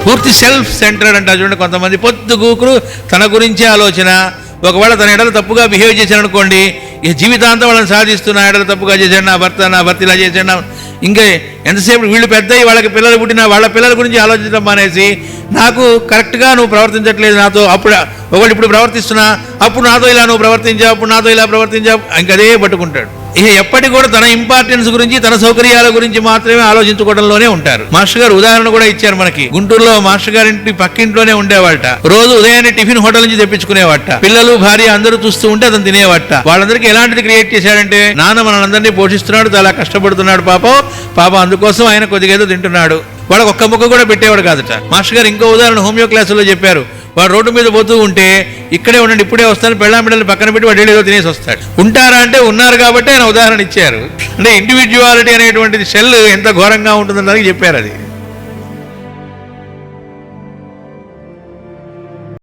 పూర్తి self centred అంటారు చూడండి. కొంతమంది పొద్దు గూకులు తన గురించే ఆలోచన. ఒకవేళ తన ఎడలు తప్పుగా బిహేవ్ చేశాను అనుకోండి, ఇక జీవితాంతం వాళ్ళని సాధిస్తున్నా, ఎడలు తప్పుగా చేశాడు, నా భర్త ఇలా చేశాడు. ఇంకా ఎంతసేపు వీళ్ళు పెద్దయి వాళ్ళకి పిల్లలు పుట్టినా వాళ్ళ పిల్లల గురించి ఆలోచించడం మానేసి, నాకు కరెక్ట్గా నువ్వు ప్రవర్తించట్లేదు నాతో, అప్పుడు ఒకళ్ళు ఇప్పుడు ప్రవర్తిస్తున్నా, అప్పుడు నాతో ఇలా నువ్వు ప్రవర్తించావు, అప్పుడు నాతో ఇలా ప్రవర్తించావు, ఇంకదే పట్టుకుంటాడు. ఇక ఎప్పటికి కూడా తన ఇంపార్టెన్స్ గురించి, తన సౌకర్యాల గురించి మాత్రమే ఆలోచించుకోవడంలోనే ఉంటారు. మాస్టర్ గారు ఉదాహరణ కూడా ఇచ్చారు మనకి. గుంటూరులో మాస్టర్ గారింటి పక్కింట్లోనే ఉండేవాట. రోజు ఉదయాన్నే టిఫిన్ హోటల్ నుంచి తెప్పించుకునేవాట. పిల్లలు భార్య అందరూ చూస్తూ ఉంటే అతను తినేవాట. వాళ్ళందరికీ ఎలాంటిది క్రియేట్ చేశాడంటే, నాన్న మనందరినీ పోషిస్తున్నాడు, చాలా కష్టపడుతున్నాడు పాపం అందుకోసం ఆయన కొద్దిగా ఏదో తింటున్నాడు. వాళ్ళకి ఒక్క ముక్క కూడా పెట్టేవాడు కాదట. మాస్టర్ గారు ఇంకో ఉదాహరణ హోమియో క్లాసులో చెప్పారు. వాడు రోడ్డు మీద పోతూ ఉంటే, ఇక్కడే ఉండండి ఇప్పుడే వస్తాను, పెళ్ళామిడల్ని పక్కన పెట్టి వాడు ఏదో తినేసి వస్తాడు. ఉంటారా అంటే ఉన్నారు కాబట్టి ఆయన ఉదాహరణ ఇచ్చారు. అంటే ఇండివిజువాలిటీ అనేటువంటిది సెల్ ఎంత ఘోరంగా ఉంటుందని చెప్పారు. అది